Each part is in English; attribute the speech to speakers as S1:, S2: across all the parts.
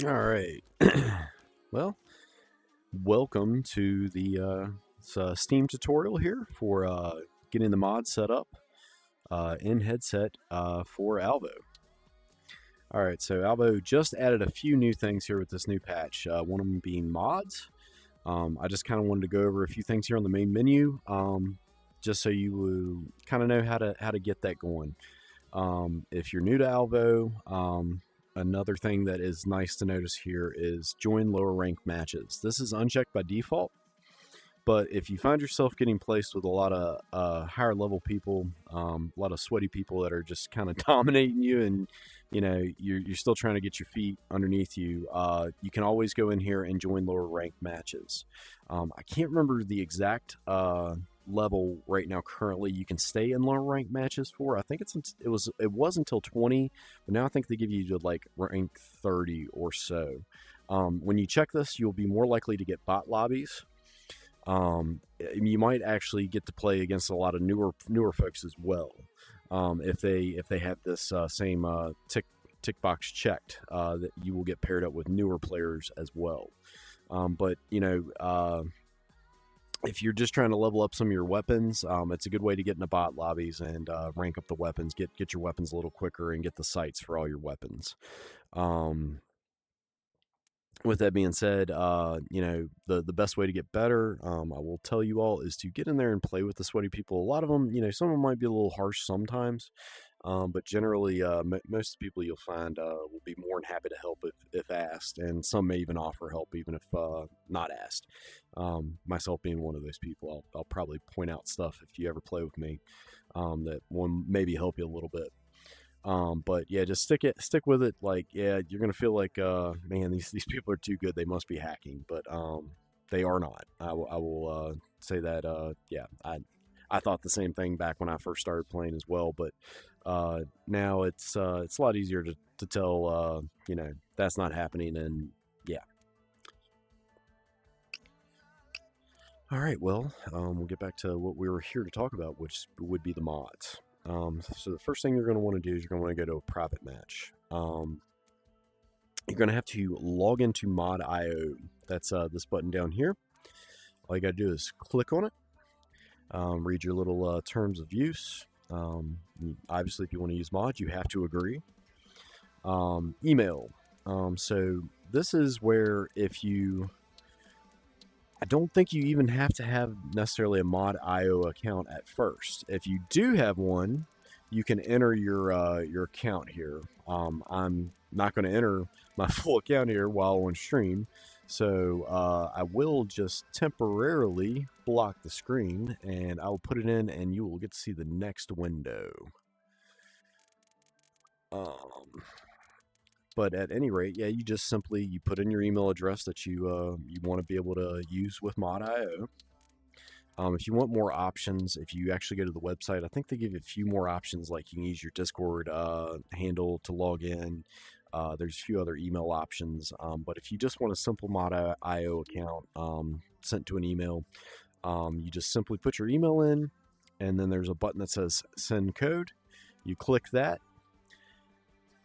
S1: All right. Well, welcome to the Steam tutorial here for getting the mod set up in headset for ALVO. All right, so ALVO just added a few new things here with this new patch. One of them being mods. I just kind of wanted to go over a few things here on the main menu, just so you kind of know how to get that going. If you're new to ALVO, another thing that is nice to notice here is join lower ranked matches. This is unchecked by default, but if you find yourself getting placed with a lot of higher level people, a lot of sweaty people that are just kind of dominating you, and you're still trying to get your feet underneath you, you can always go in here and join lower ranked matches. I can't remember the exact level right now currently you can stay in lower rank matches for. I think it was until 20, but now I think they give you to like rank 30 or so. When you check this, you'll be more likely to get bot lobbies. You might actually get to play against a lot of newer folks as well, if they have this same tick box checked, that you will get paired up with newer players as well. But if you're just trying to level up some of your weapons, it's a good way to get into bot lobbies and rank up the weapons, get your weapons a little quicker, and get the sights for all your weapons. With that being said, the best way to get better, I will tell you all, is to get in there and play with the sweaty people. A lot of them, some of them might be a little harsh sometimes, but generally, most of the people you'll find will be more than happy to help if asked, and some may even offer help even if not asked. Myself being one of those people, I'll probably point out stuff if you ever play with me, that will maybe help you a little bit. But yeah, just stick with it. Like, yeah, you're gonna feel like, man, these people are too good. They must be hacking, but they are not. I will say that. Yeah, I thought the same thing back when I first started playing as well, but now it's a lot easier to tell. That's not happening, and yeah. All right, well, we'll get back to what we were here to talk about, which would be the mods. So the first thing you're going to want to do is you're going to want to go to a private match. You're going to have to log into mod.io. That's this button down here. All you got to do is click on it, read your little terms of use. Obviously, if you want to use mods, you have to agree. Email. So this is where I don't think you even have to have necessarily a mod.io account at first. If you do have one, you can enter your account here. I'm not going to enter my full account here while on stream, so I will just temporarily block the screen, and I'll put it in, and you will get to see the next window. But at any rate, yeah, you just simply put in your email address that you want to be able to use with mod.io. If you want more options, if you actually go to the website, I think they give you a few more options, like you can use your Discord handle to log in. There's a few other email options, but if you just want a simple mod.io account sent to an email, you just simply put your email in, and then there's a button that says send code. You click that,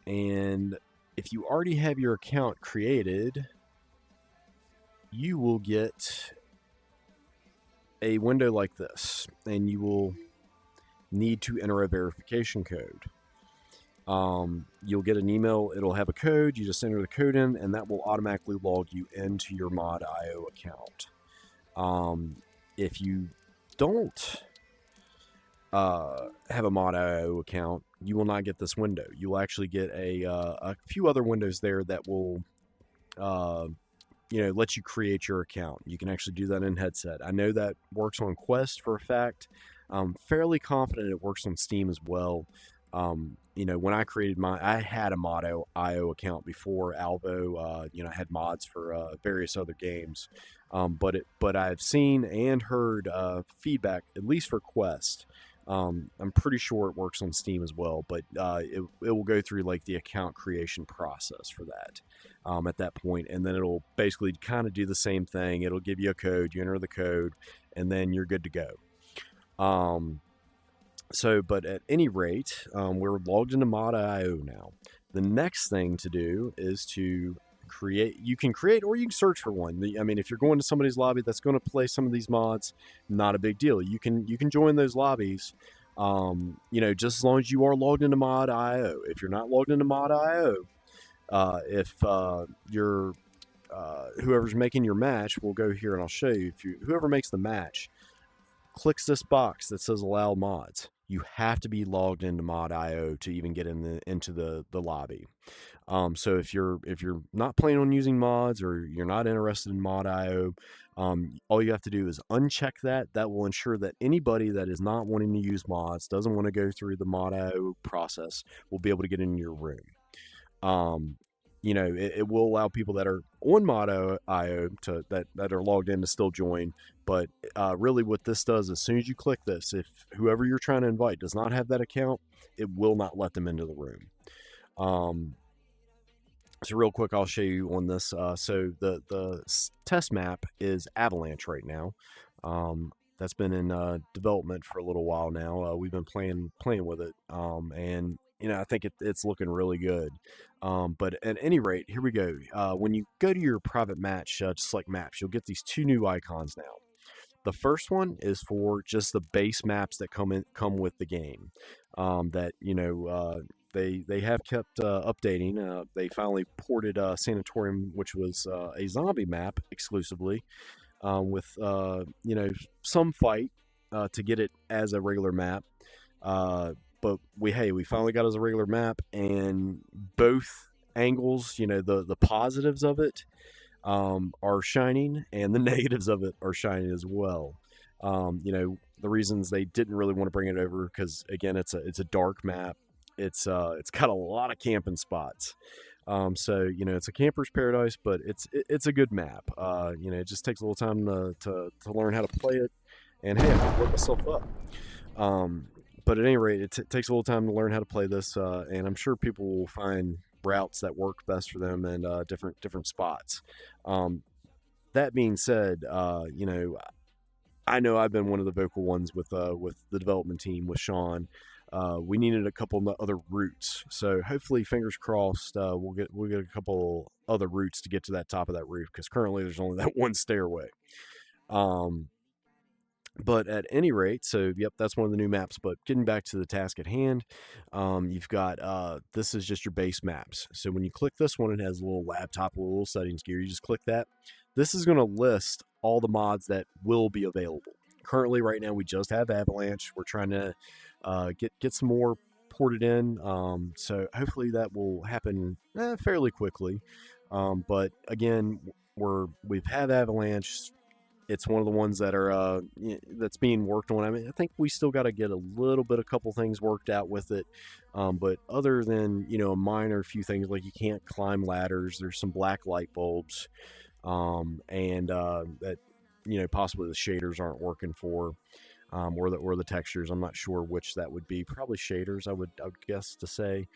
S1: and if you already have your account created, you will get a window like this, and you will need to enter a verification code. You'll get an email, it'll have a code, you just enter the code in, and that will automatically log you into your mod.io account. If you don't have a mod.io account, you will not get this window. You will actually get a few other windows there that will let you create your account. You can actually do that in headset. I know that works on Quest for a fact. I'm fairly confident it works on Steam as well. When I created I had a mod.io account before ALVO. I had mods for various other games, but I've seen and heard feedback, at least for Quest. I'm pretty sure it works on Steam as well, but it will go through like the account creation process for that at that point, and then it'll basically kind of do the same thing. It'll give you a code, you enter the code, and then you're good to go. But at any rate, we're logged into mod.io now. The next thing to do is to you can create, or you can search for one. I mean, if you're going to somebody's lobby that's going to play some of these mods, not a big deal. You can join those lobbies. Just as long as you are logged into Mod.io. If you're not logged into Mod.io, if you're whoever's making your match, we'll go here and I'll show you. Whoever makes the match clicks this box that says allow mods. You have to be logged into Mod.io to even get into the lobby. So if you're not planning on using mods, or you're not interested in Mod.io, all you have to do is uncheck that. That will ensure that anybody that is not wanting to use mods, doesn't want to go through the Mod.io process, will be able to get into your room. It will allow people that are on Mod.io that are logged in to still join. But really what this does, as soon as you click this, if whoever you're trying to invite does not have that account, it will not let them into the room. So real quick, I'll show you on this. So the test map is Avalanche right now. That's been in development for a little while now. We've been playing with it, and I think it's looking really good. But at any rate, here we go. When you go to your private match, just select maps, you'll get these two new icons now. The first one is for just the base maps that come with the game. They have kept updating. They finally ported Sanatorium, which was a zombie map exclusively, with some fight to get it as a regular map. But we finally got it as a regular map, and both angles, the positives of it are shining, and the negatives of it are shining as well. The reasons they didn't really want to bring it over, because again, it's a dark map. It's got a lot of camping spots. So it's a camper's paradise, but it's a good map. It just takes a little time to learn how to play it. And hey, I worked myself up. But at any rate, it takes a little time to learn how to play this, and I'm sure people will find routes that work best for them, and different spots. That being said, I know I've been one of the vocal ones with the development team with Sean. We needed a couple other routes, so hopefully, fingers crossed, we'll get a couple other routes to get to that top of that roof, because currently there's only that one stairway. But at any rate, so yep, that's one of the new maps. But getting back to the task at hand, you've got this is just your base maps. So when you click this one, it has a little laptop with a little settings gear. You just click that. This is going to list all the mods that will be available. Currently, right now, we just have Avalanche. We're trying to get some more ported in. So hopefully that will happen fairly quickly. But again, we've had Avalanche. It's one of the ones that are that's being worked on. I mean, I think we still got to get a couple things worked out with it. But other than a minor few things, like you can't climb ladders, there's some black light bulbs, and that possibly the shaders aren't working for, or the textures. I'm not sure which that would be. Probably shaders, I would guess to say.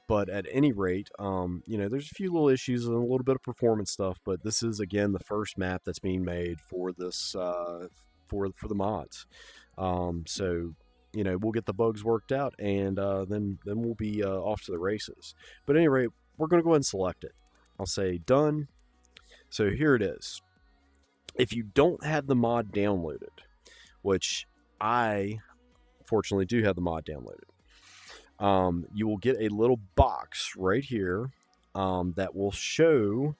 S1: But at any rate, there's a few little issues and a little bit of performance stuff. But this is again the first map that's being made for this for the mods. So we'll get the bugs worked out, and then we'll be off to the races. But at any rate, we're going to go ahead and select it. I'll say done. So here it is. If you don't have the mod downloaded, which I fortunately do have the mod downloaded, you will get a little box right here that will show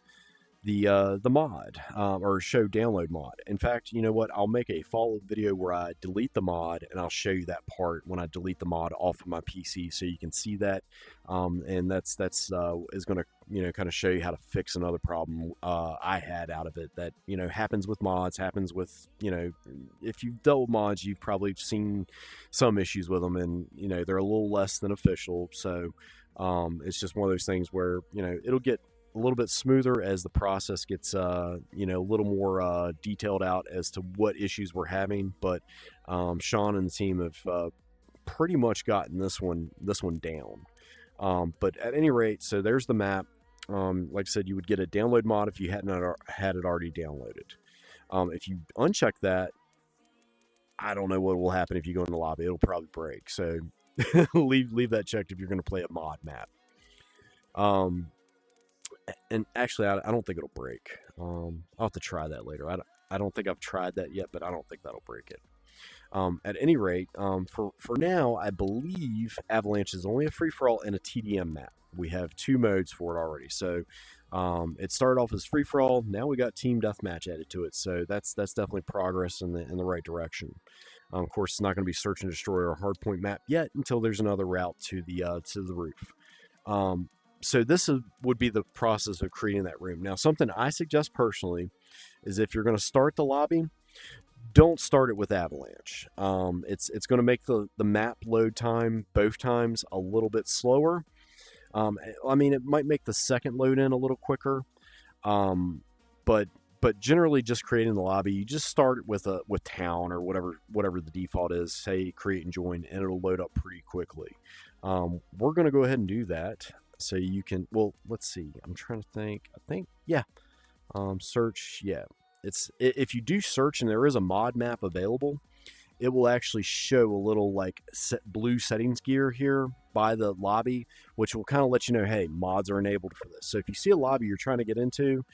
S1: the mod, or show download mod. In fact, you know what? I'll make a follow-up video where I delete the mod, and I'll show you that part when I delete the mod off of my PC, so you can see that. And that's is going to kind of show you how to fix another problem I had out of it that happens with mods, happens with if you've dealt with mods, you've probably seen some issues with them, and they're a little less than official. So it's just one of those things where it'll get a little bit smoother as the process gets a little more detailed out as to what issues we're having. But Sean and the team have pretty much gotten this one down. But at any rate, so there's the map. Like I said, you would get a download mod if you hadn't had it already downloaded. If you uncheck that, I don't know what will happen if you go in the lobby. It'll probably break. So leave that checked if you're going to play a mod map. And actually, I don't think it'll break. I'll have to try that later. I don't think I've tried that yet, but I don't think that'll break it. At any rate, for now, I believe Avalanche is only a free for all and a TDM map. We have two modes for it already. So it started off as free for all. Now we got team deathmatch added to it. So that's definitely progress in the right direction. Of course, it's not going to be search and destroy or hardpoint map yet until there's another route to the roof. So this would be the process of creating that room. Now, something I suggest personally is if you're going to start the lobby, don't start it with Avalanche. It's going to make the map load time both times a little bit slower. I mean, it might make the second load in a little quicker, but generally, just creating the lobby, you just start with town or whatever the default is. Say create and join, and it'll load up pretty quickly. We're going to go ahead and do that, so you can. Well, let's see. I'm trying to think. I think yeah. Search, yeah. It's if you do search and there is a mod map available, it will actually show a little like blue settings gear here by the lobby, which will kind of let you know, hey, mods are enabled for this. So if you see a lobby you're trying to get into,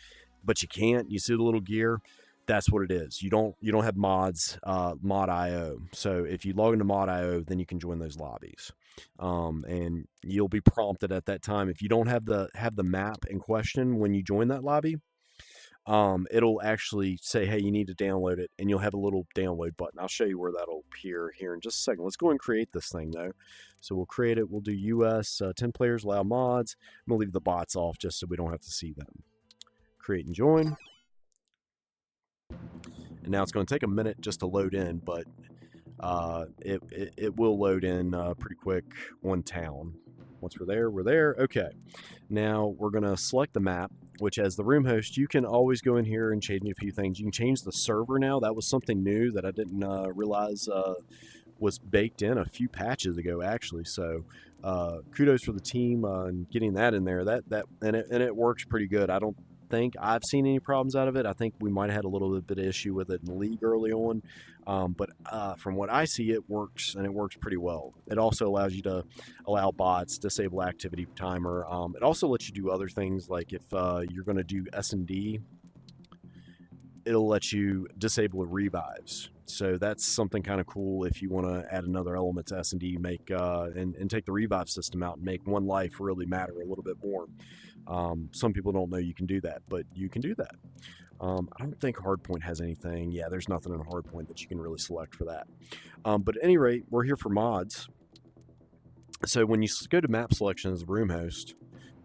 S1: but you can't, you see the little gear, that's what it is. You don't have mods, mod.io. So if you log into mod.io, then you can join those lobbies, and you'll be prompted at that time. If you don't have the map in question when you join that lobby, it'll actually say, hey, you need to download it, and you'll have a little download button. I'll show you where that'll appear here in just a second. Let's go and create this thing, though. So we'll create it. We'll do US 10 players, allow mods. I'm going to leave the bots off just so we don't have to see them. Create and join. And now it's going to take a minute just to load in, but it will load in pretty quick on town. Once we're there. Okay. Now we're going to select the map, which as the room host, you can always go in here and change a few things. You can change the server now. That was something new that I didn't realize was baked in a few patches ago, actually. So kudos for the team and getting that in there. And it works pretty good. I don't think I've seen any problems out of it. I think we might have had a little bit of issue with it in the league early on, but from what I see, it works, and it works pretty well. It also allows you to allow bots, disable activity timer. It also lets you do other things, like if you're going to do S&D, it'll let you disable revives. So that's something kind of cool if you want to add another element to S&D, make and take the revive system out and make one life really matter a little bit more. Some people don't know you can do that, but you can do that. I don't think Hardpoint has anything. Yeah, there's nothing in Hardpoint that you can really select for that. But at any rate, we're here for mods. So when you go to map selection as a room host,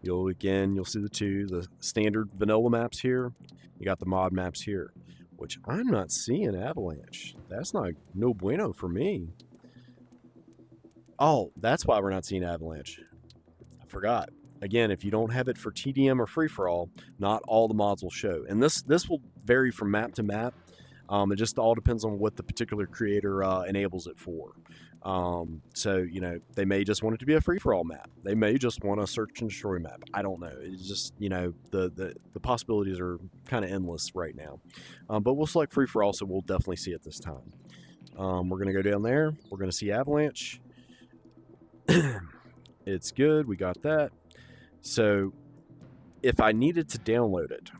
S1: you'll see the standard vanilla maps here. You got the mod maps here, which I'm not seeing Avalanche. That's no bueno for me. Oh, that's why we're not seeing Avalanche. I forgot. Again, if you don't have it for TDM or free-for-all, not all the mods will show. And this will vary from map to map. It just all depends on what the particular creator enables it for. So, they may just want it to be a free-for-all map. They may just want a search and destroy map. I don't know. It's just, the possibilities are kind of endless right now. But we'll select free-for-all, so we'll definitely see it this time. We're going to go down there. We're going to see Avalanche. It's good. We got that. So if I needed to download it,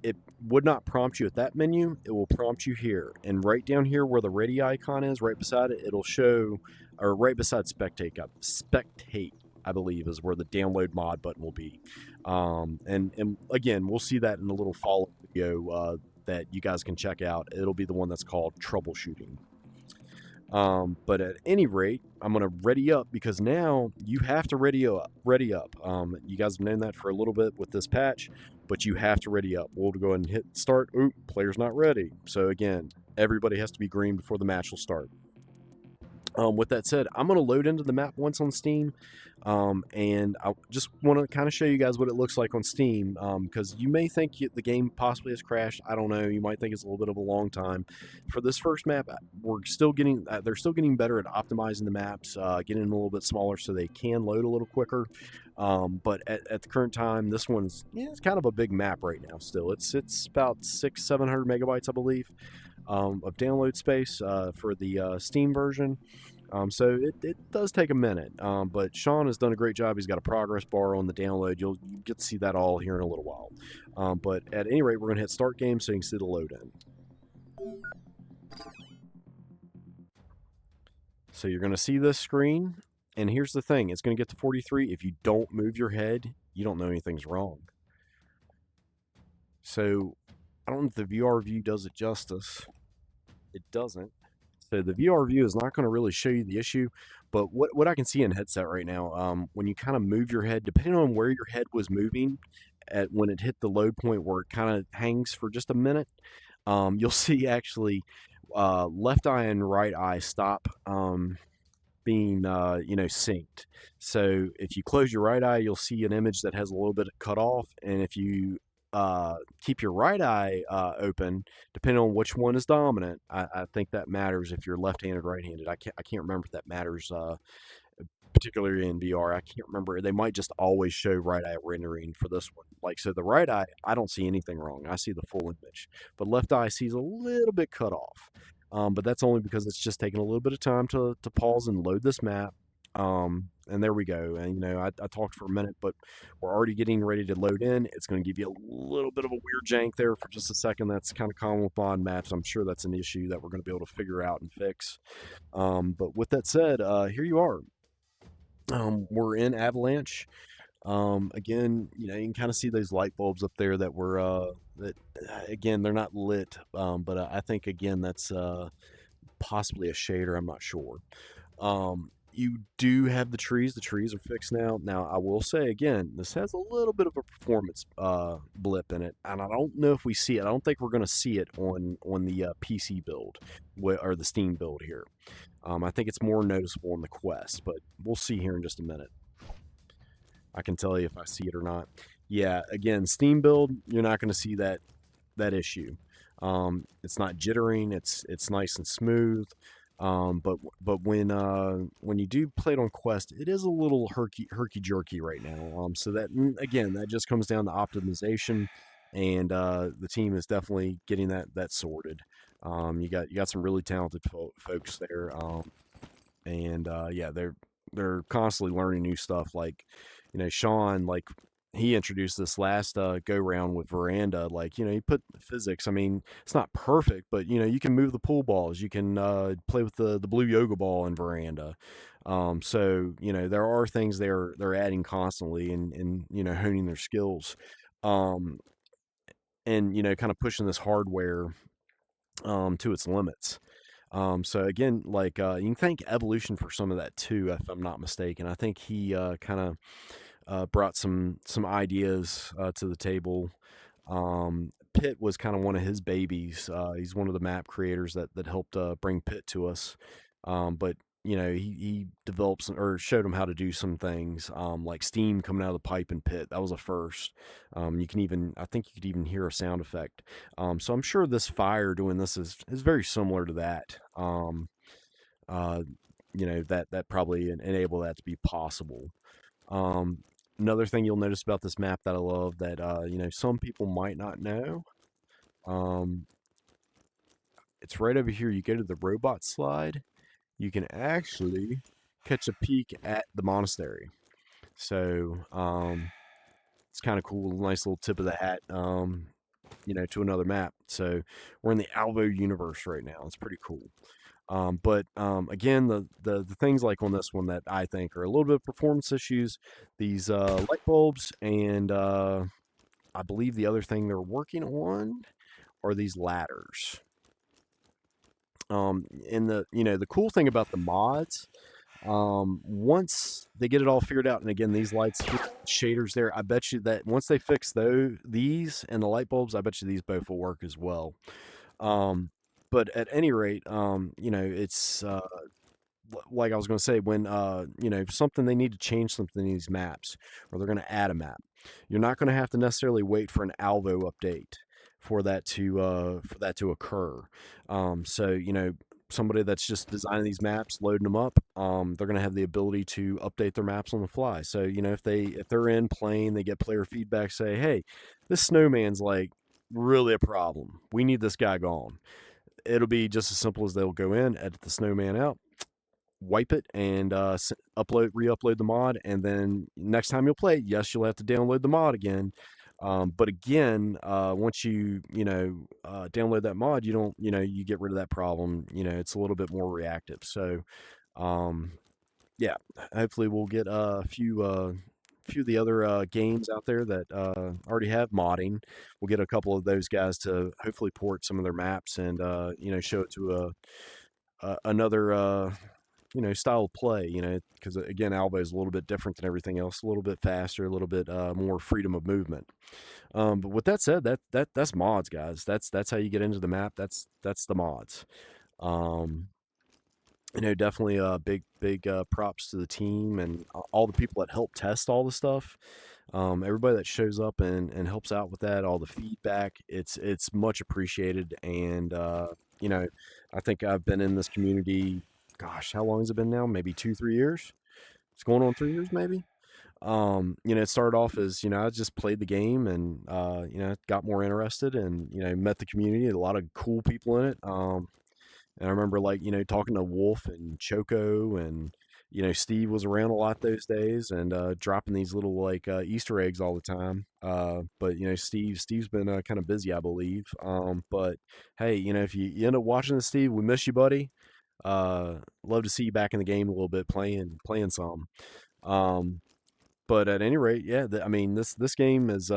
S1: it would not prompt you at that menu. It will prompt you here. And right down here where the ready icon is, right beside it, it'll show, or right beside spectate, I believe, is where the download mod button will be. And again, we'll see that in a little follow-up video that you guys can check out. It'll be the one that's called troubleshooting. But at any rate, I'm going to ready up, because now you have to ready up. You guys have known that for a little bit with this patch, but you have to ready up. We'll go ahead and hit start. Oop, player's not ready. So again, everybody has to be green before the match will start. With that said, I'm going to load into the map once on Steam, and I just want to kind of show you guys what it looks like on Steam, because you may think the game possibly has crashed. I don't know. You might think it's a little bit of a long time. For this first map, they're still getting better at optimizing the maps, getting them a little bit smaller so they can load a little quicker. But at the current time, this one's it's kind of a big map right now. Still, it's about 600-700 megabytes, I believe, of download space for the Steam version. So it does take a minute, but Sean has done a great job. He's got a progress bar on the download. You get to see that all here in a little while. But at any rate, we're going to hit start game so you can see the load in. So you're going to see this screen, and here's the thing: it's going to get to 43. If you don't move your head, you don't know anything's wrong. So I don't know if the VR view does it justice. It doesn't. So the VR view is not going to really show you the issue, but what I can see in headset right now, when you kind of move your head, depending on where your head was moving, at when it hit the load point where it kind of hangs for just a minute, you'll see actually left eye and right eye stop being synced. So if you close your right eye, you'll see an image that has a little bit cut off, and if you keep your right eye open, depending on which one is dominant, I think that matters if you're left-handed, right-handed. I can't remember if that matters particularly in VR. I can't remember. They might just always show right eye rendering for this one. Like, so the right eye, I don't see anything wrong. I see the full image, but left eye sees a little bit cut off. But that's only because it's just taking a little bit of time to pause and load this map. And there we go. And I talked for a minute, but we're already getting ready to load in. It's going to give you a little bit of a weird jank there for just a second. That's kind of common with mod maps. I'm sure that's an issue that we're going to be able to figure out and fix. But with that said, here you are. We're in Avalanche. Again, you can kind of see those light bulbs up there that were that again they're not lit, but I think again that's possibly a shader. I'm not sure. You do have the trees. The trees are fixed now. Now, I will say again, this has a little bit of a performance blip in it, and I don't know if we see it. I don't think we're going to see it on the PC build or the Steam build here. I think it's more noticeable in the Quest, but we'll see here in just a minute. I can tell you if I see it or not. Yeah, again, Steam build, you're not going to see that issue. It's not jittering. It's nice and smooth. But when you do play it on Quest, it is a little herky jerky right now. So that again, that just comes down to optimization, and the team is definitely getting that sorted. You got some really talented folks there, and yeah, they're constantly learning new stuff. Like, Sean, like he introduced this last go round with Veranda. Like, you put physics. I mean, it's not perfect, but you can move the pool balls. You can play with the blue yoga ball in Veranda. So there are things they're adding constantly and honing their skills, um, and kind of pushing this hardware to its limits. So again, like you can thank Evolution for some of that too, if I'm not mistaken. I think he kind of brought some ideas to the table. Pitt was kind of one of his babies. He's one of the map creators that helped bring Pitt to us. But he developed some, or showed him how to do some things, like steam coming out of the pipe in Pitt. That was a first. I think you could even hear a sound effect. So I'm sure this fire doing this is very similar to that. Uh, that probably enable that to be possible. Um, Another thing you'll notice about this map that I love that some people might not know. Um, it's right over here. You go to the robot slide. You can actually catch a peek at the monastery. So it's kind of cool. Nice little tip of the hat. To another map. So we're in the ALVO universe right now. It's pretty cool. But again, the things like on this one that I think are a little bit of performance issues, these light bulbs, and I believe the other thing they're working on are these ladders. And the cool thing about the mods, once they get it all figured out, and again these lights here, shaders there, I bet you that once they fix these and the light bulbs, I bet you these both will work as well. But at any rate, it's like I was going to say, when something they need to change something in these maps, or they're going to add a map, you're not going to have to necessarily wait for an ALVO update for that to occur. So somebody that's just designing these maps, loading them up, they're going to have the ability to update their maps on the fly. So if they're in playing, they get player feedback, say, hey, this snowman's like really a problem. We need this guy gone. It'll be just as simple as they'll go in, edit the snowman out, wipe it and re-upload the mod, and then next time you'll play, yes, you'll have to download the mod again. But again, once you download that mod, you don't, you get rid of that problem. It's a little bit more reactive. So, um, yeah, hopefully we'll get few of the other games out there that already have modding. We'll get a couple of those guys to hopefully port some of their maps and show it to another style of play. Because again, ALVO is a little bit different than everything else, a little bit faster, a little bit more freedom of movement. But with that said, that's mods, guys. That's how you get into the map. That's the mods. Um, Definitely big props to the team and all the people that help test all the stuff. Everybody that shows up and helps out with that, all the feedback, it's much appreciated. And I think I've been in this community. Gosh, how long has it been now? Maybe 2, 3 years. It's going on 3 years, maybe. It started off as, I just played the game and, got more interested and, met the community, a lot of cool people in it. And I remember talking to Wolf and Choco and, Steve was around a lot those days and, dropping these little Easter eggs all the time. But Steve's been kind of busy, I believe. But hey, if you end up watching this, Steve, we miss you, buddy. Love to see you back in the game a little bit, playing some. Um, but at any rate, yeah, I mean this game has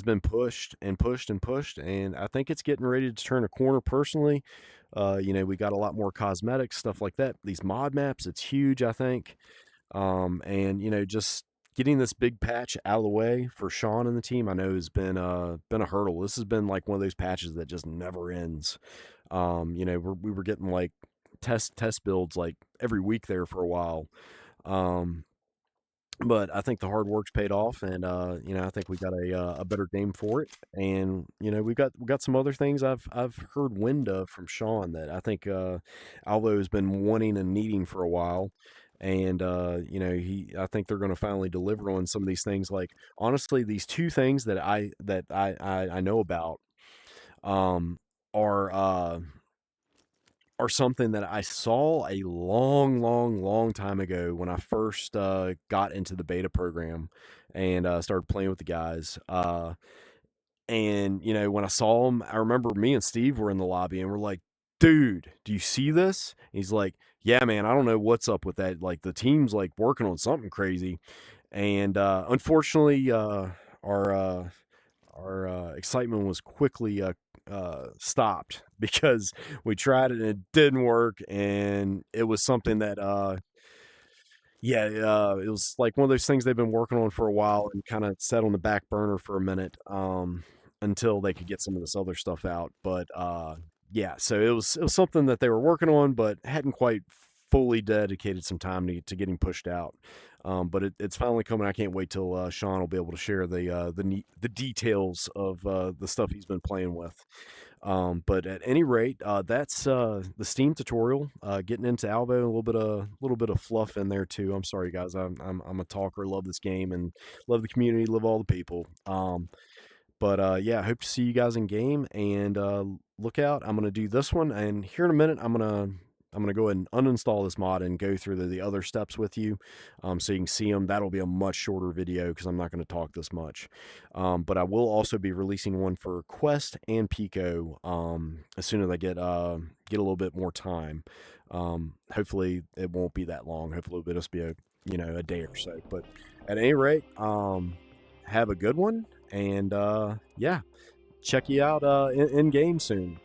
S1: been pushed and pushed and pushed, and I think it's getting ready to turn a corner. Personally, we got a lot more cosmetics, stuff like that. These mod maps, it's huge, I think. And just getting this big patch out of the way for Sean and the team, I know has been a hurdle. This has been like one of those patches that just never ends. We were getting like test builds like every week there for a while. Um, but I think the hard work's paid off, and I think we got a better game for it. And we got some other things I've heard wind of from Sean that I think Alvo has been wanting and needing for a while. And I think they're going to finally deliver on some of these things. Like honestly, these two things that I know about um, are something that I saw a long, long, long time ago when I first got into the beta program and started playing with the guys. And when I saw him, I remember me and Steve were in the lobby and we're like, "Dude, do you see this?" He's like, "Yeah, man, I don't know what's up with that. Like the team's like working on something crazy." And unfortunately, our excitement was quickly stopped because we tried it and it didn't work, and it was something that yeah, it was like one of those things they've been working on for a while and kind of set on the back burner for a minute until they could get some of this other stuff out. But yeah, so it was something that they were working on, but hadn't quite fully dedicated some time to getting pushed out. But it's finally coming. I can't wait till Sean will be able to share the details of the stuff he's been playing with. But at any rate, that's the Steam tutorial. Getting into ALVO, a little bit of fluff in there too. I'm sorry, guys. I'm a talker. Love this game and love the community. Love all the people. But yeah, I hope to see you guys in game and look out. I'm gonna do this one, and here in a minute, I'm gonna go ahead and uninstall this mod and go through the other steps with you, so you can see them. That'll be a much shorter video because I'm not going to talk this much. But I will also be releasing one for Quest and Pico as soon as I get a little bit more time. Hopefully it won't be that long. Hopefully it'll just be a day or so. But at any rate, have a good one, and yeah, check you out in game soon.